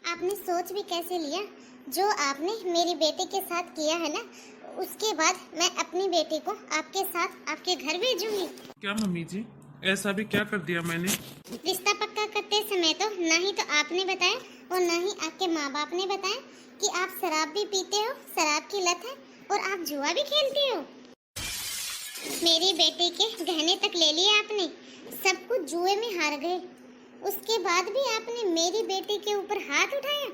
आपने सोच भी कैसे लिया? जो आपने मेरी बेटी के साथ किया है ना, उसके बाद मैं अपनी बेटी को आपके साथ आपके घर भेजूंगी। क्या मम्मी जी, ऐसा भी क्या कर दिया मैंने? रिश्ता पक्का करते समय तो ना ही तो आपने बताया और ना ही आपके माँ बाप ने बताया कि आप शराब भी पीते हो, शराब की लत है और आप जुआ भी खेलते हो। मेरी बेटी के गहने तक ले लिए आपने, सब कुछ जुए में हार गए। उसके बाद भी आपने मेरी बेटी के ऊपर हाथ उठाया,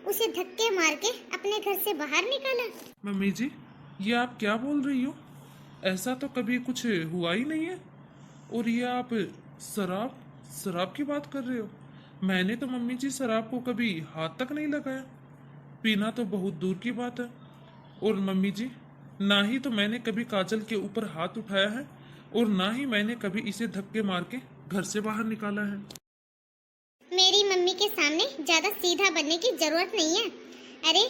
उसे धक्के मार के अपने घर से बाहर निकाला। मम्मी जी, ये आप क्या बोल रही हो? ऐसा तो कभी कुछ हुआ ही नहीं है। और ये आप शराब शराब की बात कर रहे हो? मैंने तो मम्मी जी शराब को कभी हाथ तक नहीं लगाया। पीना तो बहुत दूर की बात है। और मम्मी जी, ना ही तो मैंने कभी काजल के ऊपर हाथ उठाया है और ना ही मैंने कभी इसे धक्के मार के घर से बाहर निकाला है। मेरी मम्मी के सामने ज्यादा सीधा बनने की जरूरत नहीं है। अरे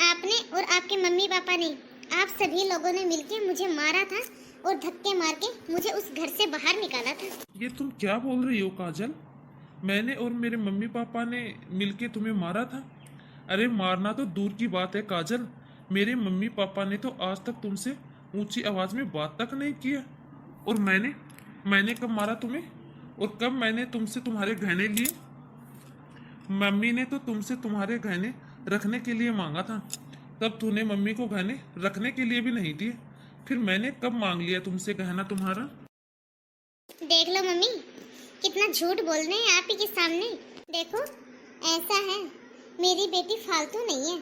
आपने और आपके मम्मी पापा ने, आप सभी लोगों ने मिलकर मुझे मारा था और धक्के मार के मुझे उस घर से बाहर निकाला था। ये तुम क्या बोल रही हो काजल? मैंने और मेरे मम्मी पापा ने मिलके तुम्हें मारा था? अरे मारना तो दूर की बात है काजल, मेरे मम्मी पापा ने तो आज तक तुमसे ऊंची आवाज में बात तक नहीं की है। और मैंने मैंने कब मारा तुम्हें? और कब मैंने तुमसे तुम्हारे गहने लिए? मम्मी ने तो तुमसे तुम्हारे गहने रखने के लिए मांगा था, तब तूने मम्मी को गहने रखने के लिए भी नहीं दिए। फिर मैंने कब मांग लिया तुमसे गहना तुम्हारा? देख लो मम्मी, कितना झूठ बोल रहे हैं आप ही के सामने। देखो ऐसा है, मेरी बेटी फालतू नहीं है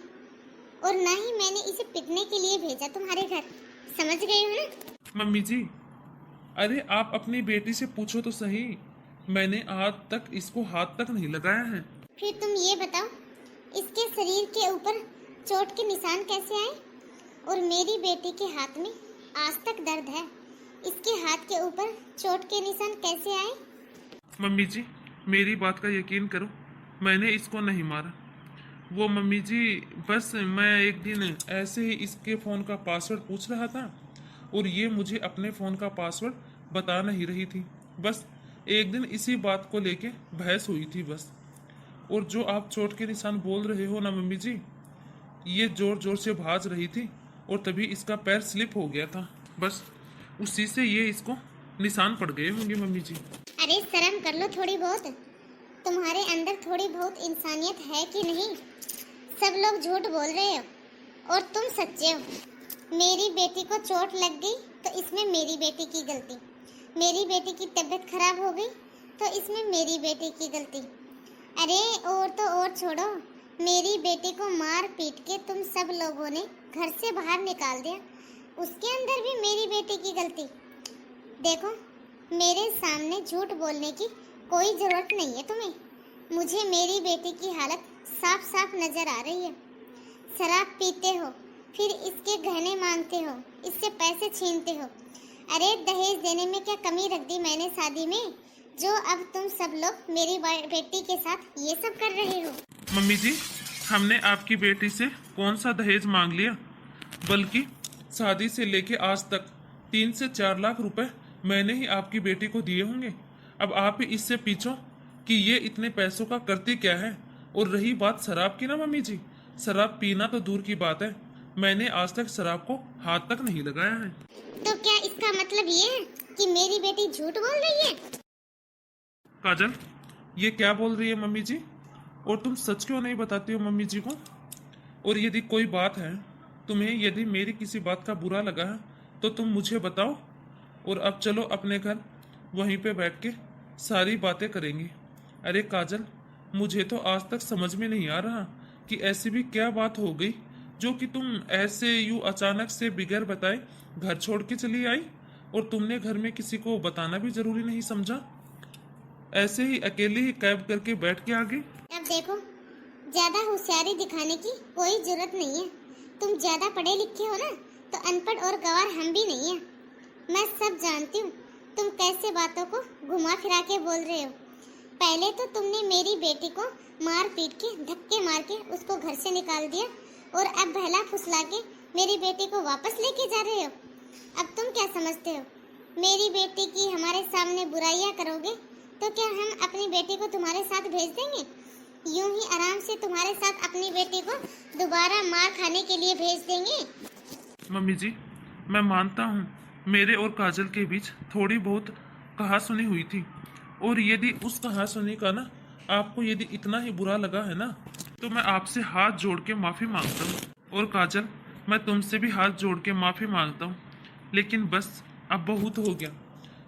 और ना ही मैंने इसे पिटने के लिए भेजा तुम्हारे घर। समझ गए हो ना? मम्मी जी, अरे आप अपनी बेटी से पूछो तो सही, मैंने आज तक इसको हाथ तक नहीं लगाया है। फिर तुम ये बताओ, इसके शरीर के ऊपर चोट के निशान कैसे आए? और मेरी बेटी के हाथ में आज तक दर्द है, इसके हाथ के ऊपर चोट के निशान कैसे आए? मम्मी जी, मेरी बात का यकीन करो, मैंने इसको नहीं मारा। वो मम्मी जी, बस मैं एक दिन ऐसे ही इसके फ़ोन का पासवर्ड पूछ रहा था और ये मुझे अपने फ़ोन का पासवर्ड बता नहीं रही थी। बस एक दिन इसी बात को लेके बहस हुई थी बस। और जो आप चोट के निशान बोल रहे हो ना मम्मी जी, ये जोर जोर से भाज रही थी और तभी इसका पैर स्लिप हो गया था। बस उसी से ये इसको निशान पड़ गए होंगे मम्मी जी। अरे शर्म कर लो थोड़ी बहुत, तुम्हारे अंदर थोड़ी बहुत इंसानियत है कि नहीं? सब लोग झूठ बोल रहे हो और तुम सच्चे हो। मेरी बेटी को चोट लग गई तो इसमें मेरी बेटी की गलती, मेरी बेटी की तबीयत खराब हो गई तो इसमें मेरी बेटी की गलती। अरे और तो और छोड़ो, मेरी बेटी को मार पीट के तुम सब लोगों ने घर से बाहर निकाल दिया, उसके अंदर भी मेरी बेटी की गलती। देखो मेरे सामने झूठ बोलने की कोई जरूरत नहीं है तुम्हें। मुझे मेरी बेटी की हालत साफ साफ नजर आ रही है। शराब पीते हो, फिर इसके गहने मांगते हो, इससे पैसे छीनते हो। अरे दहेज देने में क्या कमी रख दी मैंने शादी में, जो अब तुम सब लोग मेरी बेटी के साथ ये सब कर रहे हो? मम्मी जी, हमने आपकी बेटी से कौन सा दहेज मांग लिया? बल्कि शादी से लेके आज तक 3 से 4 लाख रुपए मैंने ही आपकी बेटी को दिए होंगे। अब आप ही इससे पूछो कि ये इतने पैसों का करती क्या है। और रही बात शराब की ना मम्मी जी, शराब पीना तो दूर की बात है, मैंने आज तक शराब को हाथ तक नहीं लगाया है। तो क्या इसका मतलब ये है कि मेरी बेटी झूठ बोल रही है? काजल, ये क्या बोल रही है मम्मी जी? और तुम सच क्यों नहीं बताती हो मम्मी जी को? और यदि कोई बात है, तुम्हें यदि मेरी किसी बात का बुरा लगा है तो तुम मुझे बताओ। और अब चलो अपने घर, वहीं पे बैठ के सारी बातें करेंगे। अरे काजल, मुझे तो आज तक समझ में नहीं आ रहा कि ऐसी भी क्या बात हो गई जो कि तुम ऐसे यूं अचानक से बिगैर बताए घर छोड़ के चली आई और तुमने घर में किसी को बताना भी जरूरी नहीं समझा, ऐसे ही अकेले ही कैब करके बैठ के आ गई। अब देखो, ज्यादा होशियारी दिखाने की कोई जरूरत नहीं है। तुम ज्यादा पढ़े लिखे हो ना, तो अनपढ़ और गंवार हम भी नहीं है। मैं सब जानती हूँ तुम कैसे बातों को घुमा फिरा के बोल रहे हो। पहले तो तुमने मेरी बेटी को मार पीट के धक्के मार के उसको घर से निकाल दिया और अब बहला फुसला के मेरी बेटी को वापस लेके जा रहे हो। अब तुम क्या समझते हो, मेरी बेटी की हमारे सामने बुराइयां करोगे तो क्या हम अपनी बेटी को तुम्हारे साथ भेज देंगे? यूं ही आराम से तुम्हारे साथ अपनी बेटी को दोबारा मार खाने के लिए भेज देंगे। मम्मी जी, मैं मानता हूँ मेरे और काजल के बीच थोड़ी बहुत कहासुनी हुई थी, और यदि उस कहासुनी का ना आपको यदि इतना ही बुरा लगा है ना, तो मैं आपसे हाथ जोड़ के माफ़ी मांगता हूँ। और काजल, मैं तुमसे भी हाथ जोड़ के माफ़ी मांगता हूँ, लेकिन बस अब बहुत हो गया।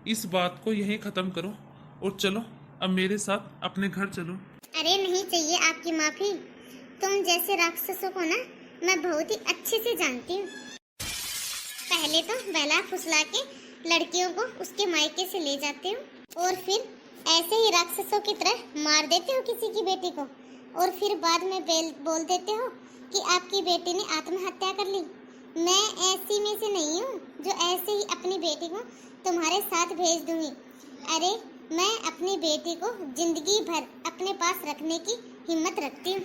इस बात को यहीं ख़त्म करो और चलो अब मेरे साथ अपने घर चलो। अरे नहीं चाहिए आपकी माफी। तुम जैसे राक्षसों को ना मैं बहुत ही अच्छे से जानती हूँ। पहले तो बहला फुसला के लड़कियों को उसके मायके से ले जाते हो और फिर ऐसे ही राक्षसों की तरह मार देते हो किसी की बेटी को, और फिर बाद में बोल देते हो कि आपकी बेटी ने आत्महत्या कर ली। मैं ऐसी में से नहीं हूँ जो ऐसे ही अपनी बेटी को तुम्हारे साथ भेज दूंगी। अरे मैं अपनी बेटी को जिंदगी भर अपने पास रखने की हिम्मत रखती हूँ,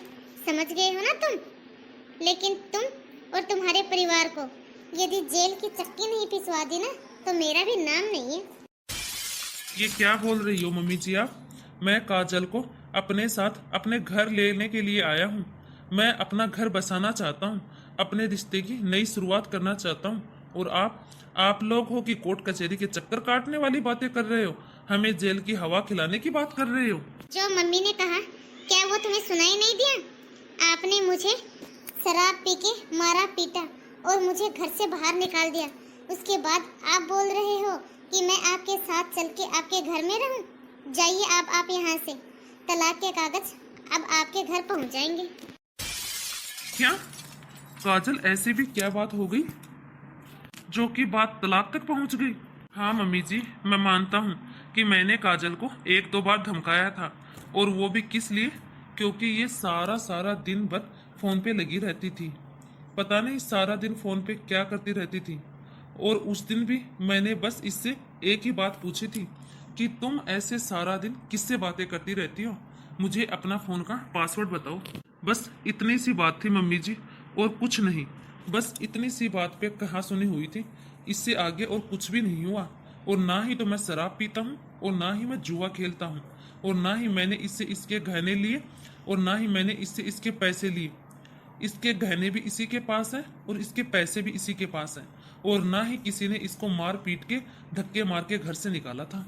समझ गए हो ना तुम? लेकिन तुम और तुम्हारे परिवार को यदि जेल की चक्की नहीं पिसवा दी ना, तो मेरा भी नाम नहीं है। ये क्या बोल रही हो मम्मी जी आप? मैं काजल को अपने साथ अपने घर लेने के लिए आया हूँ। मैं अपना घर बसाना चाहता हूँ, अपने रिश्ते की नई शुरुआत करना चाहता हूँ, और आप लोग हो कि कोर्ट कचहरी के चक्कर काटने वाली बातें कर रहे हो, हमें जेल की हवा खिलाने की बात कर रहे हो। जो मम्मी ने कहा क्या वो तुम्हें सुनाई नहीं दिया? आपने मुझे शराब पी के मारा पीटा और मुझे घर से बाहर निकाल दिया। उसके बाद आप बोल रहे हो कि मैं आपके साथ चल के आपके घर में रहूं? जाइए आप यहाँ से। तलाक के कागज अब आपके घर पहुंच जाएंगे। क्या काजल, ऐसी भी क्या बात हो गई जो कि बात तलाक तक पहुंच गई? हाँ मम्मी जी, मैं मानता हूँ कि मैंने काजल को एक दो बार धमकाया था, और वो भी किस लिए? क्योंकि ये सारा दिन भर फोन पे लगी रहती थी। पता नहीं सारा दिन फोन पे क्या करती रहती थी। और उस दिन भी मैंने बस इससे एक ही बात पूछी थी कि तुम ऐसे सारा दिन किससे बातें करती रहती हो, मुझे अपना फोन का पासवर्ड बताओ। बस इतनी सी बात थी मम्मी जी, और कुछ नहीं। बस इतनी सी बात पे कहासुनी हुई थी, इससे आगे और कुछ भी नहीं हुआ। और ना ही तो मैं शराब पीता हूँ, और ना ही मैं जुआ खेलता हूँ, और ना ही मैंने इससे इसके गहने लिए, और ना ही मैंने इससे इसके पैसे लिए। इसके गहने भी इसी के पास हैं और इसके पैसे भी इसी के पास हैं, और ना ही किसी ने इसको मार पीट के धक्के मार के घर से निकाला था।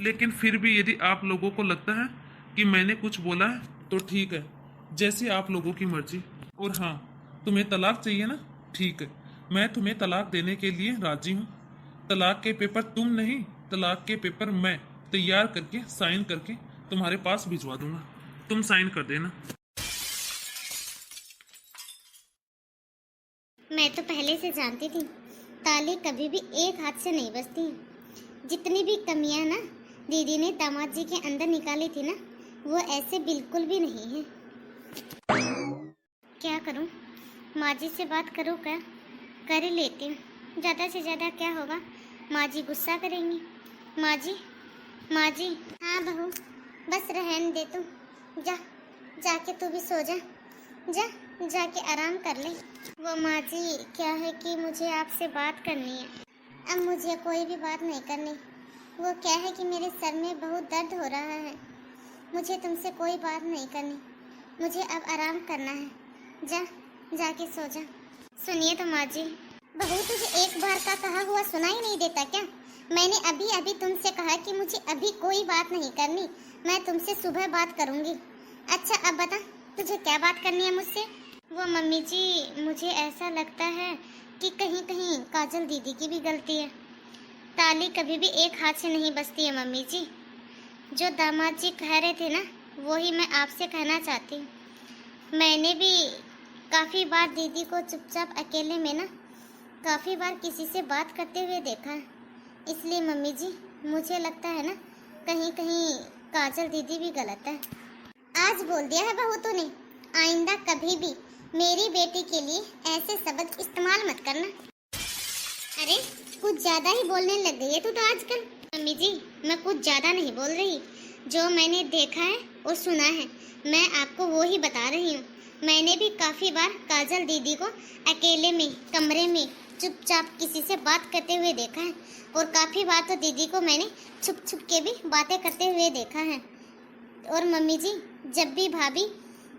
लेकिन फिर भी यदि आप लोगों को लगता है कि मैंने कुछ बोला है तो ठीक है, जैसी आप लोगों की मर्जी। और हाँ, तुम्हें तलाक चाहिए ना? ठीक है, मैं तुम्हें तलाक देने के लिए राजी हूँ। तलाक के पेपर तुम नहीं, तलाक के पेपर मैं तैयार करके साइन करके तुम्हारे पास भिजवा दूंगा। तुम साइन कर देना। मैं तो पहले से जानती थी ताली कभी भी एक हाथ से नहीं बजती हैं। जितनी भी कमियां ना दीदी ने दामाद जी के अंदर निकाली थी ना, वो ऐसे बिल्कुल भी नहीं है। क्या करूं? माँ जी से बात करूं क्या? कर ही लेती हूँ। ज़्यादा से ज़्यादा क्या होगा, माँ जी गुस्सा करेंगी। माँ जी, माँ जी। हाँ बहू, बस रहने दे तू। जाके तू भी सो जा। जाके आराम कर ले। वो माँ जी, क्या है कि मुझे आपसे बात करनी है। अब मुझे कोई भी बात नहीं करनी। वो क्या है कि मेरे सर में बहुत दर्द हो रहा है। मुझे तुमसे कोई बात नहीं करनी। मुझे अब आराम करना है। जाके सो जा। सुनिए तो माँ जी, बहू तुझे एक बार का कहा हुआ सुनाई नहीं देता क्या? मैंने अभी तुमसे कहा कि मुझे अभी कोई बात नहीं करनी, मैं तुमसे सुबह बात करूँगी। अच्छा अब बता, तुझे क्या बात करनी है मुझसे? वो मम्मी जी, मुझे ऐसा लगता है कि कहीं कहीं काजल दीदी की भी गलती है। ताली कभी भी एक हाथ से नहीं बजती है मम्मी जी। जो दामाद जी कह रहे थे ना, वही मैं आपसे कहना चाहती हूँ। मैंने भी काफ़ी बार दीदी को चुपचाप अकेले में ना काफ़ी बार किसी से बात करते हुए देखा है। इसलिए मम्मी जी, मुझे लगता है ना कहीं कहीं काजल दीदी भी गलत है। आज बोल दिया है बहू तूने, आइंदा कभी भी मेरी बेटी के लिए ऐसे शब्द इस्तेमाल मत करना। अरे कुछ ज्यादा ही बोलने लग गई है तू तो आजकल। मम्मी जी, मैं कुछ ज्यादा नहीं बोल रही। जो मैंने देखा है और सुना है, मैं आपको वो ही बता रही हूँ। मैंने भी काफी बार काजल दीदी को अकेले में कमरे में चुपचाप किसी से बात करते हुए देखा है, और काफी बार तो दीदी को मैंने छुप छुप के भी बातें करते हुए देखा है। और मम्मी जी, जब भी भाभी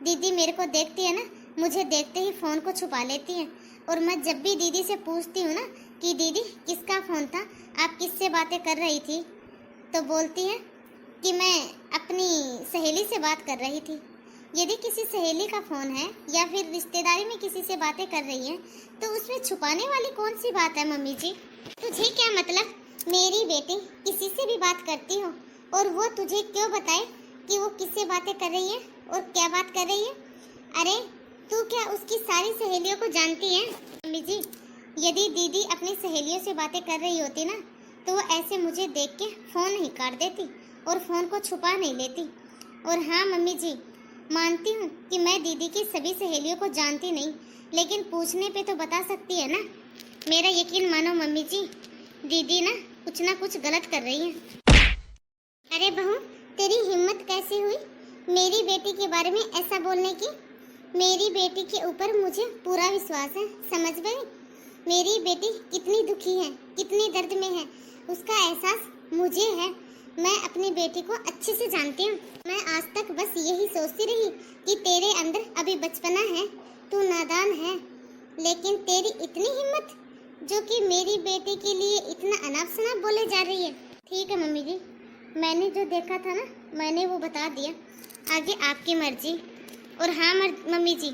दीदी मेरे को देखती है ना, मुझे देखते ही फोन को छुपा लेती है। और मैं जब भी दीदी से पूछती हूँ ना कि दीदी किसका फोन था, आप किससे बातें कर रही थी, तो बोलती है कि मैं अपनी सहेली से बात कर रही थी। यदि किसी सहेली का फोन है या फिर रिश्तेदारी में किसी से बातें कर रही है तो उसमें छुपाने वाली कौन सी बात है मम्मी जी? तुझे क्या मतलब मेरी बेटी किसी से भी बात करती हो और वो तुझे क्यों बताए कि वो किससे बातें कर रही है और क्या बात कर रही है? अरे तू क्या उसकी सारी सहेलियों को जानती है? मम्मी जी, यदि दीदी अपनी सहेलियों से बातें कर रही होती ना तो वो ऐसे मुझे देख के फोन नहीं काट देती और फोन को छुपा नहीं लेती। और हाँ मम्मी जी, मानती हूँ कि मैं दीदी की सभी सहेलियों को जानती नहीं, लेकिन पूछने पे तो बता सकती है ना। मेरा यकीन मानो मम्मी जी, दीदी ना कुछ गलत कर रही है। अरे बहू, तेरी हिम्मत कैसे हुई मेरी बेटी के बारे में ऐसा बोलने की? मेरी बेटी के ऊपर मुझे पूरा विश्वास है, समझ गई? मेरी बेटी कितनी दुखी है, कितनी दर्द में है, उसका एहसास मुझे है। मैं अपनी बेटी को अच्छे से जानती हूँ। मैं आज तक बस यही सोचती रही कि तेरे अंदर अभी बचपना है, तू नादान है, लेकिन तेरी इतनी हिम्मत जो कि मेरी बेटी के लिए इतना अनाप शनाप बोले जा रही है। ठीक है मम्मी जी, मैंने जो देखा था ना मैंने वो बता दिया, आगे आपकी मर्जी। और हाँ मम्मी जी,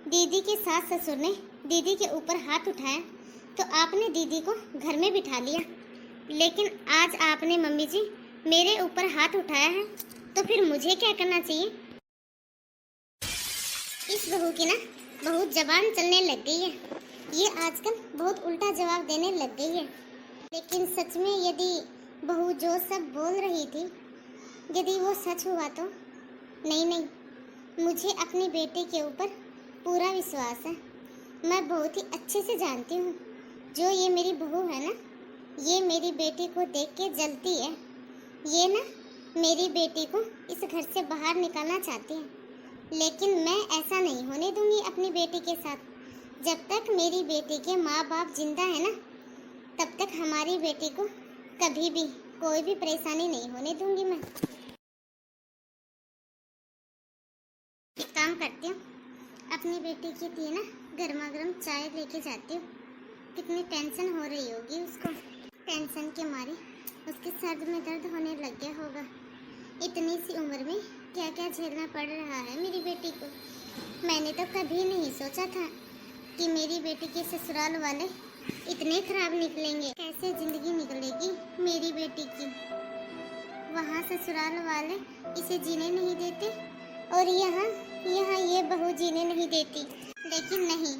दीदी के सास ससुर ने दीदी के ऊपर हाथ उठाया तो आपने दीदी को घर में बिठा लिया, लेकिन आज आपने मम्मी जी मेरे ऊपर हाथ उठाया है तो फिर मुझे क्या करना चाहिए? इस बहू की ना बहुत जबान चलने लग गई है, ये आजकल बहुत उल्टा जवाब देने लग गई है। लेकिन सच में यदि बहू जो सब बोल रही थी यदि वो सच हुआ तो? नहीं, मुझे अपनी बेटी के ऊपर पूरा विश्वास है। मैं बहुत ही अच्छे से जानती हूँ जो ये मेरी बहू है ना, ये मेरी बेटी को देख के जलती है। ये ना मेरी बेटी को इस घर से बाहर निकालना चाहती है, लेकिन मैं ऐसा नहीं होने दूंगी अपनी बेटी के साथ। जब तक मेरी बेटी के माँ बाप जिंदा है ना, तब तक हमारी बेटी को कभी भी कोई भी परेशानी नहीं होने दूंगी। मैं एक काम करती हूँ, अपनी बेटी के लिए ना गर्मा गर्म चाय लेके जाती हूँ। कितनी टेंशन हो रही होगी उसको, टेंशन के मारे उसके सर में दर्द होने लग गया होगा। इतनी सी उम्र में क्या क्या झेलना पड़ रहा है मेरी बेटी को। मैंने तो कभी नहीं सोचा था कि मेरी बेटी के ससुराल वाले इतने खराब निकलेंगे। कैसे जिंदगी निकलेगी मेरी बेटी की? वहाँ ससुराल वाले इसे जीने नहीं देते और यहाँ ये बहू जीने नहीं देती। लेकिन नहीं,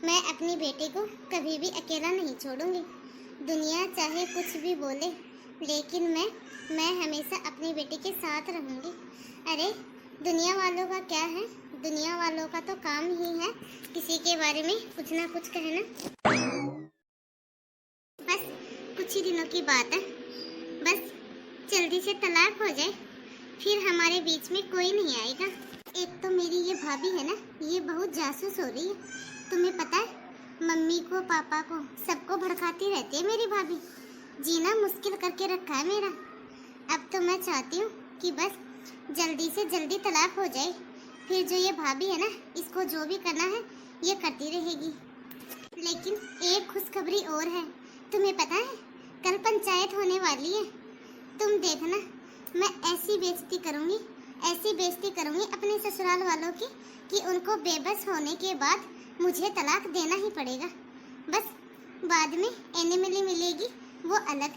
मैं अपनी बेटी को कभी भी अकेला नहीं छोड़ूंगी। दुनिया चाहे कुछ भी बोले, लेकिन मैं हमेशा अपनी बेटी के साथ रहूंगी। अरे दुनिया वालों का क्या है, दुनिया वालों का तो काम ही है किसी के बारे में कुछ ना कुछ कहना। बस कुछ ही दिनों की बात है, बस जल्दी से तलाक हो जाए, फिर हमारे बीच में कोई नहीं आएगा। एक तो मेरी ये भाभी है ना, ये बहुत जासूस हो रही है। तुम्हें पता है, मम्मी को पापा को सबको भड़काती रहती है मेरी भाभी। जीना मुश्किल करके रखा है मेरा। अब तो मैं चाहती हूँ कि बस जल्दी से जल्दी तलाक हो जाए, फिर जो ये भाभी है ना, इसको जो भी करना है ये करती रहेगी। लेकिन एक खुशखबरी और है, तुम्हें पता है कल पंचायत होने वाली है। तुम देखना, मैं ऐसी बेइज्जती करूंगी अपने ससुराल वालों की कि उनको बेबस होने के बाद मुझे तलाक देना ही पड़ेगा। बस बाद में एनिमली मिलेगी वो अलग।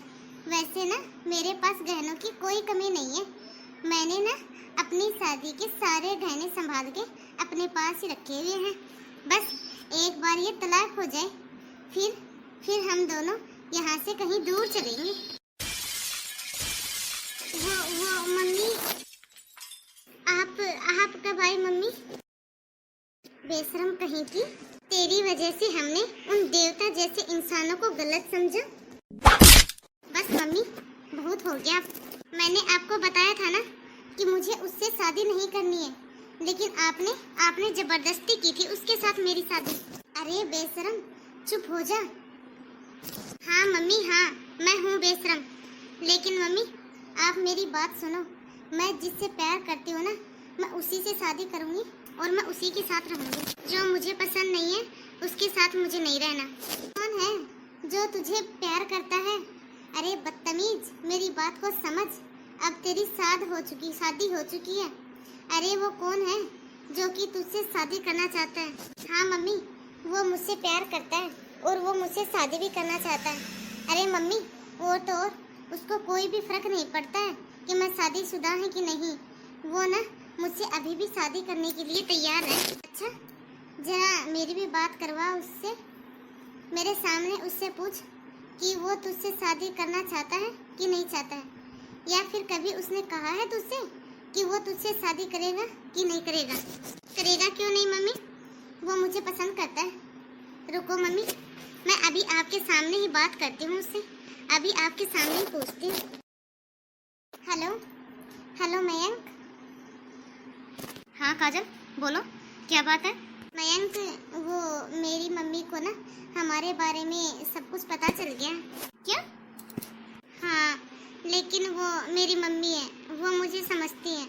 वैसे ना मेरे पास गहनों की कोई कमी नहीं है। मैंने ना अपनी शादी के सारे गहने संभाल के अपने पास ही रखे हुए हैं। बस एक बार ये तलाक हो जाए, फिर हम दोनों यहाँ से कहीं दूर चलेंगे। वो मम्मी, आप कब आई मम्मी? बेशरम कहीं की, तेरी वजह से हमने उन देवता जैसे इंसानों को गलत समझा। बस मम्मी बहुत हो गया। मैंने आपको बताया था ना कि मुझे उससे शादी नहीं करनी है, लेकिन आपने जबरदस्ती की थी उसके साथ मेरी शादी। अरे बेशरम चुप हो जा। हाँ मम्मी हाँ, मैं हूँ बेशरम, लेकिन मम्मी आप मेरी बात सुनो। मैं जिससे प्यार करती हूँ ना, मैं उसी से शादी करूँगी और मैं उसी के साथ रहूँगी। जो मुझे पसंद नहीं है उसके साथ मुझे नहीं रहना। कौन है जो तुझे प्यार करता है? अरे बदतमीज, मेरी बात को समझ। अब तेरी शादी हो चुकी है। अरे वो कौन है जो कि तुझसे शादी करना चाहता है? हाँ मम्मी, वो मुझसे प्यार करता है और वो मुझसे शादी भी करना चाहता है। अरे मम्मी, और तो और उसको कोई भी फर्क नहीं पड़ता है कि मैं शादीशुदा है कि नहीं। वो ना मुझसे अभी भी शादी करने के लिए तैयार है। अच्छा, जरा मेरी भी बात करवा उससे। मेरे सामने उससे पूछ कि वो तुझसे शादी करना चाहता है कि नहीं चाहता है, या फिर कभी उसने कहा है तुझसे कि वो तुझसे शादी करेगा कि नहीं करेगा? करेगा क्यों नहीं मम्मी, वो मुझे पसंद करता है। रुको मम्मी, मैं अभी आपके सामने ही बात करती हूँ उससे। अभी आपके सामने ही पूछती हूँ। Hello hello Mayank. हाँ काजल, बोलो क्या बात है? मयंक, वो मेरी मम्मी को ना हमारे बारे में सब कुछ पता चल गया। क्या? हाँ, लेकिन वो मेरी मम्मी है, वो मुझे समझती है,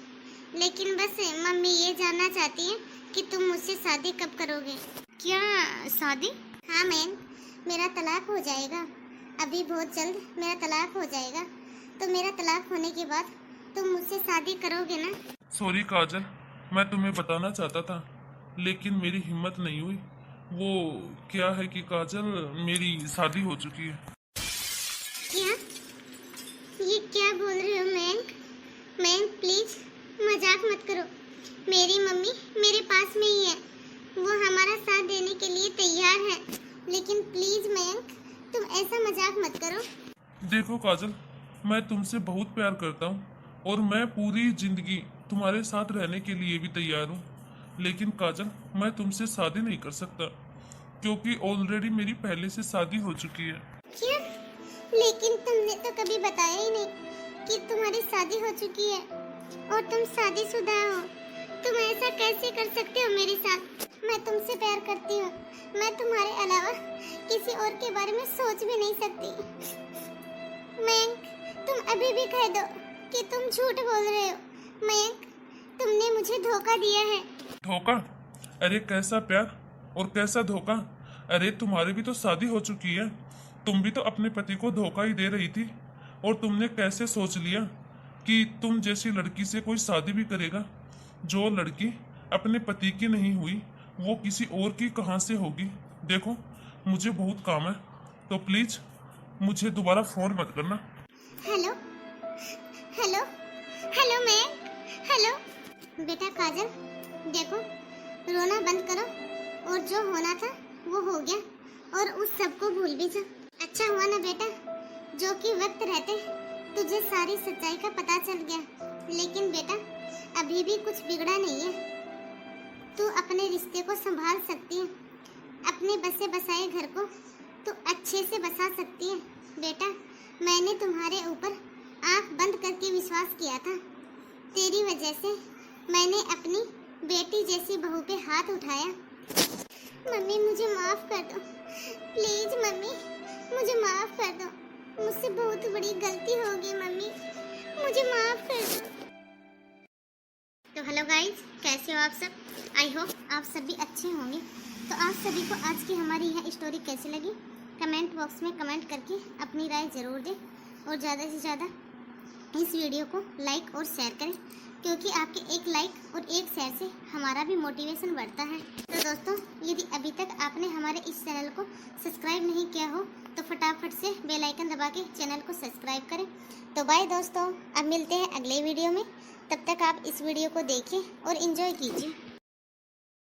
लेकिन बस मम्मी ये जानना चाहती है कि तुम मुझसे शादी कब करोगे। क्या शादी? हाँ मयंक, मेरा तलाक हो जाएगा अभी, बहुत जल्द मेरा तलाक हो जाएगा। तो मेरा तलाक होने के बाद तुम मुझसे शादी करोगे ना? सॉरी काजल, मैं तुम्हें बताना चाहता था लेकिन मेरी हिम्मत नहीं हुई। वो क्या है कि काजल, मेरी शादी हो चुकी है। क्या? ये क्या बोल रहे हो मयंक? मयंक प्लीज मजाक मत करो। मेरी मम्मी मेरे पास में ही है, वो हमारा साथ देने के लिए तैयार है, लेकिन प्लीज मयंक तुम ऐसा मजाक मत करो। देखो काजल, मैं तुमसे बहुत प्यार करता हूँ और मैं पूरी जिंदगी तुम्हारे साथ रहने के लिए भी तैयार हूँ, लेकिन काजल मैं तुमसे शादी नहीं कर सकता क्योंकि ऑलरेडी मेरी पहले से शादी हो चुकी है। क्या? लेकिन तुमने तो कभी बताया ही नहीं कि तुम्हारी शादी हो चुकी है और तुम शादीशुदा हो। तुम ऐसा कैसे कर सकते हो मेरे साथ? मैं तुमसे प्यार करती हूँ, मैं तुम्हारे अलावा किसी और के बारे में सोच भी नहीं सकती। मयंक, तुम अभी भी कह दो कि तुम झूठ बोल रहे हो। मयंक, तुमने मुझे धोखा दिया है। धोखा? अरे कैसा प्यार और कैसा धोखा? अरे तुम्हारी भी तो शादी हो चुकी है, तुम भी तो अपने पति को धोखा ही दे रही थी, और तुमने कैसे सोच लिया कि तुम जैसी लड़की से कोई शादी भी करेगा? जो लड़की अपने पति की नहीं हुई वो किसी और की कहाँ से होगी? देखो मुझे बहुत काम है, तो प्लीज मुझे दोबारा फोन मत करना। Hello hello hello Mayank, hello. बेटा काजल, देखो रोना बंद करो, और जो होना था वो हो गया, और उस सब को भूल भी जा। अच्छा हुआ ना बेटा जो कि वक्त रहते तुझे सारी सच्चाई का पता चल गया, लेकिन बेटा अभी भी कुछ बिगड़ा नहीं है। तू अपने रिश्ते को संभाल सकती है, अपने बसे बसाए घर को तू अच्छे से बसा सकती है। बेटा मैंने तुम्हारे ऊपर आंख बंद करके विश्वास किया था, तेरी वजह से मैंने अपनी बेटी जैसी बहू पे हाथ उठाया। मम्मी मुझे माफ कर दो, प्लीज मम्मी मुझे माफ कर दो, मुझसे बहुत बड़ी गलती हो गई मम्मी, मुझे माफ कर दो। तो हेलो गाइस, कैसे हो आप सब? आई होप आप सभी अच्छे होंगे। तो आप सभी को आज की हमारी यह स्टोरी कैसी लगी कमेंट बॉक्स में कमेंट करके अपनी राय ज़रूर दें, और ज़्यादा से ज़्यादा इस वीडियो को लाइक और शेयर करें, क्योंकि आपके एक लाइक और एक शेयर से हमारा भी मोटिवेशन बढ़ता है। तो दोस्तों, यदि अभी तक आपने हमारे इस चैनल को सब्सक्राइब नहीं किया हो तो फटाफट से बेल आइकन दबा के चैनल को सब्सक्राइब करें। तो बाय दोस्तों, अब मिलते हैं अगले वीडियो में। तब तक आप इस वीडियो को देखिए और एंजॉय कीजिए।